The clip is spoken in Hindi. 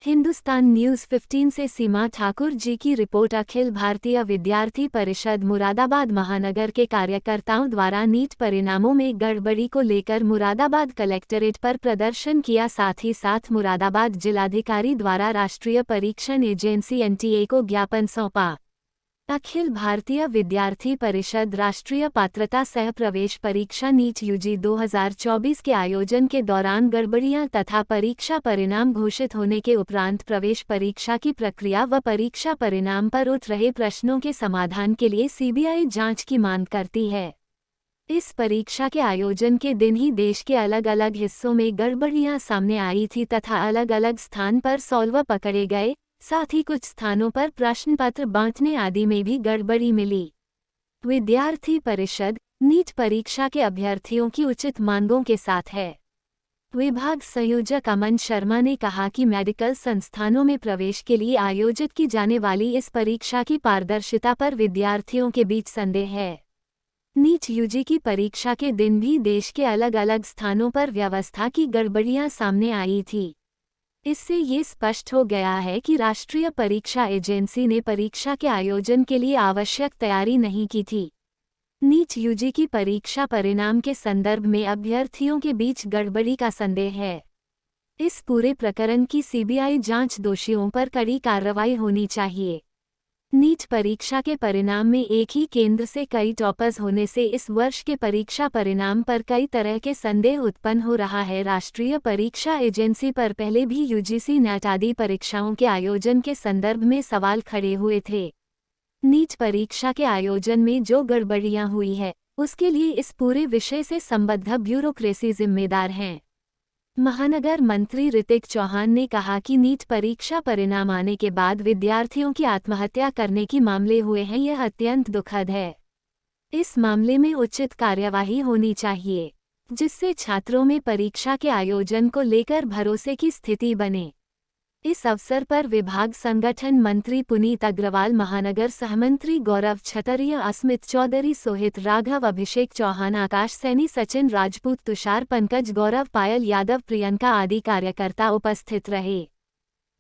हिंदुस्तान न्यूज़ 15 से सीमा ठाकुर जी की रिपोर्ट। अखिल भारतीय विद्यार्थी परिषद मुरादाबाद महानगर के कार्यकर्ताओं द्वारा नीट परिणामों में गड़बड़ी को लेकर मुरादाबाद कलेक्ट्रेट पर प्रदर्शन किया। साथ ही साथ मुरादाबाद जिलाधिकारी द्वारा राष्ट्रीय परीक्षण एजेंसी एनटीए को ज्ञापन सौंपा। अखिल भारतीय विद्यार्थी परिषद राष्ट्रीय पात्रता सह प्रवेश परीक्षा नीट यूजी 2024 के आयोजन के दौरान गड़बड़ियां तथा परीक्षा परिणाम घोषित होने के उपरांत प्रवेश परीक्षा की प्रक्रिया व परीक्षा परिणाम पर उठ रहे प्रश्नों के समाधान के लिए सीबीआई जांच की मांग करती है। इस परीक्षा के आयोजन के दिन ही देश के अलग अलग हिस्सों में गड़बड़ियां सामने आई थी तथा अलग अलग स्थान पर सॉल्वर पकड़े गए। साथ ही कुछ स्थानों पर प्रश्न पत्र बांटने आदि में भी गड़बड़ी मिली। विद्यार्थी परिषद नीट परीक्षा के अभ्यर्थियों की उचित मांगों के साथ है। विभाग संयोजक अमन शर्मा ने कहा कि मेडिकल संस्थानों में प्रवेश के लिए आयोजित की जाने वाली इस परीक्षा की पारदर्शिता पर विद्यार्थियों के बीच संदेह है। नीट यूजी की परीक्षा के दिन भी देश के अलग अलग स्थानों पर व्यवस्था की गड़बड़ियां सामने आई थी। इससे ये स्पष्ट हो गया है कि राष्ट्रीय परीक्षा एजेंसी ने परीक्षा के आयोजन के लिए आवश्यक तैयारी नहीं की थी। नीट यूजी की परीक्षा परिणाम के संदर्भ में अभ्यर्थियों के बीच गड़बड़ी का संदेह है। इस पूरे प्रकरण की सीबीआई जांच, दोषियों पर कड़ी कार्रवाई होनी चाहिए। नीट परीक्षा के परिणाम में एक ही केंद्र से कई टॉपर्स होने से इस वर्ष के परीक्षा परिणाम पर कई तरह के संदेह उत्पन्न हो रहा है। राष्ट्रीय परीक्षा एजेंसी पर पहले भी यूजीसी नेट आदि परीक्षाओं के आयोजन के संदर्भ में सवाल खड़े हुए थे। नीट परीक्षा के आयोजन में जो गड़बड़ियां हुई है उसके लिए इस पूरे विषय से संबद्ध ब्यूरोक्रेसी जिम्मेदार हैं। महानगर मंत्री ऋतिक चौहान ने कहा कि नीट परीक्षा परिणाम आने के बाद विद्यार्थियों की आत्महत्या करने की मामले हुए हैं, यह अत्यंत दुखद है। इस मामले में उचित कार्यवाही होनी चाहिए जिससे छात्रों में परीक्षा के आयोजन को लेकर भरोसे की स्थिति बने। इस अवसर पर विभाग संगठन मंत्री पुनीत अग्रवाल, महानगर सहमंत्री गौरव छतरिया, अस्मित चौधरी, सोहित राघव, अभिषेक चौहान, आकाश सैनी, सचिन राजपूत, तुषार पंकज, गौरव, पायल यादव, प्रियंका आदि कार्यकर्ता उपस्थित रहे।